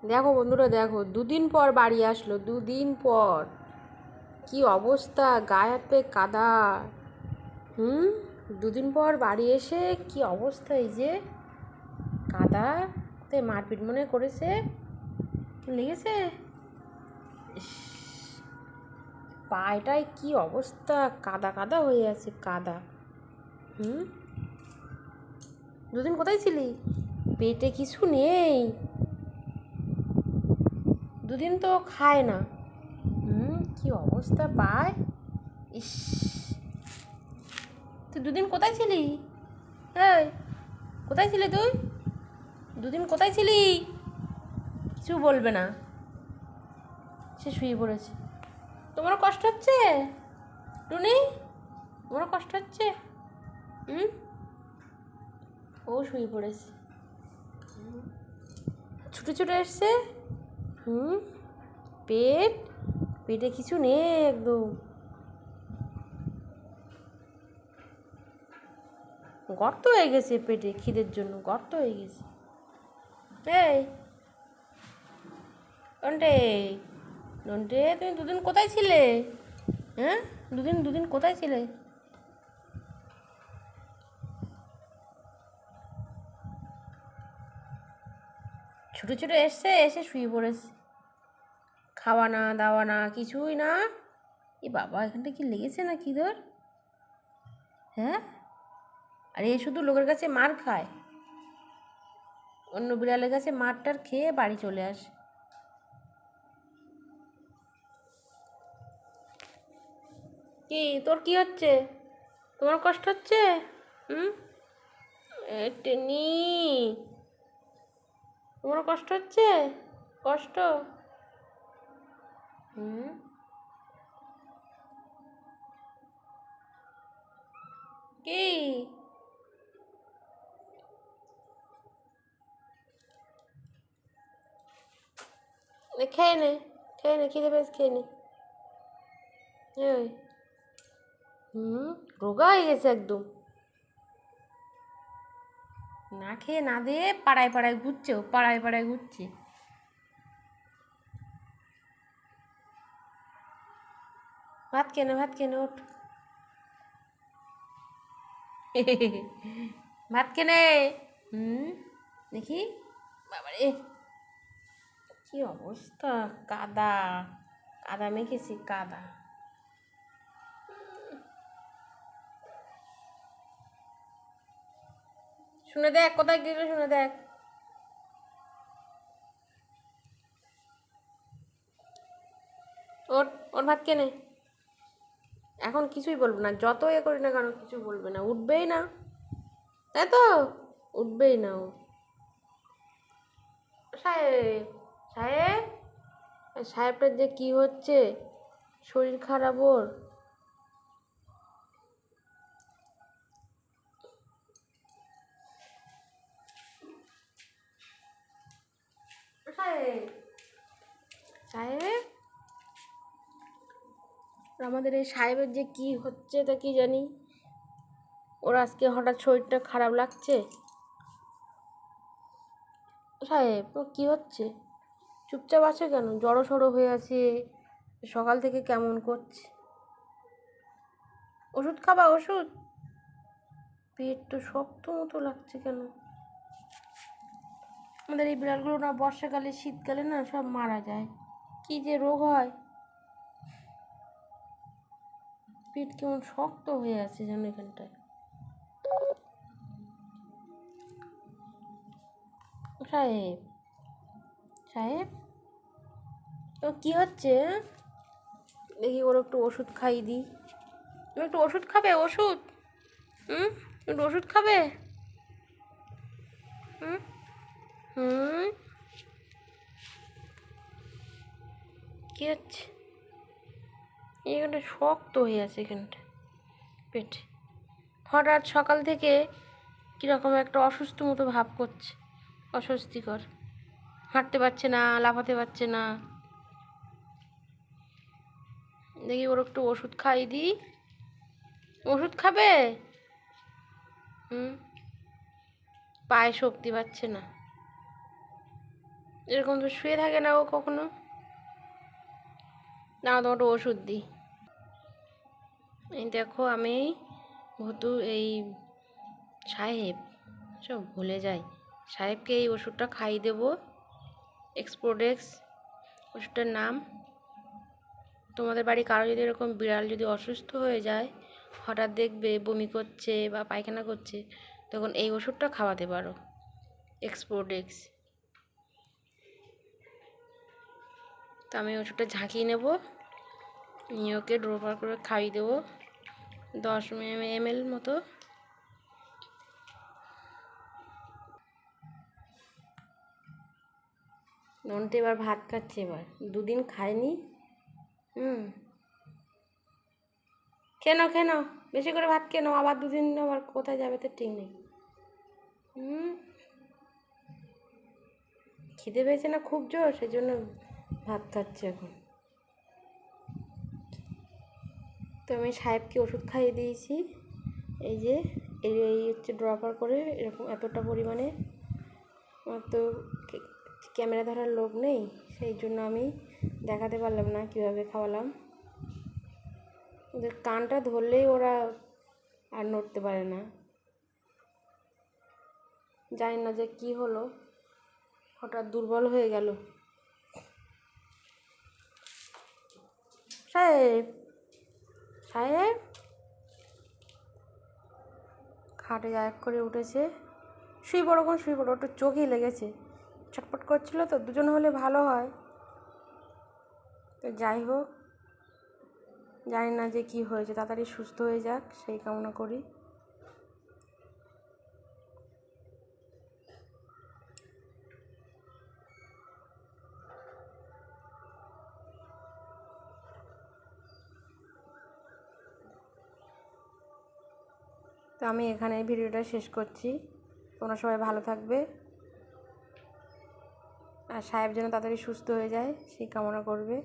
দেখো বন্ধুরা, দেখো দুদিন পর বাড়ি আসলো, দুদিন পর। কি অবস্থা, গায়ে হাত পায়ে কাদা। দুদিন পর বাড়ি এসে কি অবস্থা, এই যে কাদা। তাই মারপিট মনে করেছে, লেগেছে। ইস, পায়টায় কি অবস্থা, কাদা কাদা হয়ে আছে, কাদা। দুদিন কোথায় ছিলি? পেটে কিছু নেই, দুদিন তো খায় না। কি অবস্থা পায়। ইস, তুই দুদিন কোথায় ছিলি? এই, কোথায় ছিলি তুই? দুদিন কোথায় ছিলি? কিছু বলবে না, সে শুয়ে পড়েছে। তোমার কষ্ট হচ্ছে টুনি? তোমার কষ্ট হচ্ছে? ও শুয়ে পড়েছে, ছুটে ছুটে এসছে। পেটে কিছু নেই একদম, গর্ত হয়ে গেছে পেটে, খিদের জন্য গর্ত হয়ে গেছে। এই নন্টে, নন্টে, তুমি দুদিন কোথায় ছিলে? হ্যাঁ, দুদিন কোথায় ছিলে? ছুটে ছুটে এসছে, এসে শুয়ে পড়েছে। খাওয়া না দাওয়া না কিছুই না। এ বাবা, এখানটা কি লেগেছে না কি ধর? হ্যাঁ, আর এ শুধু লোকের কাছে মার খায়, অন্য বিড়ালের কাছে মারটার খেয়ে বাড়ি চলে আসে। কি তোর কি হচ্ছে? তোমার কষ্ট হচ্ছে? টেনি, তোমার কষ্ট হচ্ছে? কষ্ট? কি? খেয়ে নে, খেয়ে নে, খিদে পেয়েছে, খেয়ে নে। ওই রোগা হয়ে গেছে একদম, না খেয়ে না দিয়ে পাড়ায় পাড়ায় ঘুরছে, ও পাড়ায় পাড়ায় ঘুরছে। ভাত কেনে, ভাত কেনে, ওঠ। ভাত কেনে। দেখি, বাবারে কি অবস্থা, কাদা কাদা মেখেছি, কাদা। শুনে দেখ, কোথায় গেলে শুনে দেখ। ওর ওর ভাত কেনে। এখন কিছুই বলবো না, যত এ করি না কেন কিছু বলবে না, উঠবেই না, তাই তো? উঠবেই না ও। সাহেব, সাহেব, সাহেবটার যে কি হচ্ছে, শরীর খারাপ ওর। সাহেব, সাহেব, আমাদের এই সাহেবের যে কি হচ্ছে তা কি জানি, ওর আজকে হঠাৎ শরীরটা খারাপ লাগছে। সাহেব, ওর কি হচ্ছে? চুপচাপ আছে কেন? জড়ো সড়ো হয়ে আছে, সকাল থেকে কেমন করছে। ওষুধ খাবা, ওষুধ? পেট তো শক্ত মতো লাগছে কেন? আমাদের এই বিড়ালগুলো না বর্ষাকালে শীতকালে না সব মারা যায়, কি যে রোগ হয়। পেট কেমন শক্ত হয়ে আছে যেন এখানটায়। সাহেব, সাহেব, ও কি হচ্ছে? দেখি ওর একটু ওষুধ খাইয়ে দিই। তুমি একটু ওষুধ খাবে? ওষুধ? একটু ওষুধ খাবে? হুম হুম কি হচ্ছে? এখানটা শক্ত হয়ে আছে, এখানটা পেটে। হঠাৎ সকাল থেকে কীরকম একটা অসুস্থ মতো ভাব করছে, অস্বস্তিকর। হাঁটতে পারছে না, লাফাতে পারছে না। দেখি ওর একটু ওষুধ খাইয়ে দিই। ওষুধ খাবে? পায়ে শক্তি পাচ্ছে না। এরকম তো শুয়ে থাকে না ও কখনো। না তোমার ওষুধ দিই। এই দেখো আমি ভুতু এই সাহেব সব ভুলে যাই, সাহেবকে এই ওষুধটা খাইয়ে দেবো, এক্সপ্রোডেক্স ওষুধটার নাম। তোমাদের বাড়ি কারো যদি এরকম বিড়াল যদি অসুস্থ হয়ে যায়, হঠাৎ দেখবে বমি করছে বা পায়খানা করছে, তখন এই ওষুধটা খাওয়াতে পারো, এক্সপ্রোডেক্স। তো আমি ওষুধটা ঝাঁকিয়ে নেব, নিয়ে ওকে ড্রপার করে খাইয়ে দেবো 10 ml মতো। নন্টে এবার ভাত খাচ্ছে, এবার 2 দিন খায়নি। খেয়ে নাও বেশি করে ভাত খেয়ে নাও, আবার 2 দিন আবার কোথায় যাবে তো ঠিক নেই। খিদে পেয়েছে না খুব জোর, সেই জন্য ভাত খাচ্ছে এখন। তো আমি সাহেবকে ওষুধ খাইয়ে দিয়েছি, এই যে এই হচ্ছে ড্রপার করে এরকম এতটা পরিমাণে। আমার তো ক্যামেরা ধরার লোক নেই, সেই জন্য আমি দেখাতে পারলাম না কীভাবে খাওয়ালাম। ওদের কানটা ধরলেই ওরা আর নড়তে পারে না, জানি না যে কি হলো, হঠাৎ দুর্বল হয়ে গেল। সাহেব সাহেব খাটে গায়েব করে উঠেছে। শুয়ে পড়ো, শুয়ে পড়ো, একটু চোখেই লেগেছে, ছটপট করছিল তো, দুজন হলে ভালো হয়। তো যাই হোক, জানি না যে কি হয়েছে, তাড়াতাড়ি সুস্থ হয়ে যাক সেই কামনা করি। তো আমি এখানে ভিডিওটা শেষ করছি, তোমরা সবাই ভালো থাকবে, আর সাহেব যেন তাড়াতাড়ি সুস্থ হয়ে যায় সেই কামনা করবে।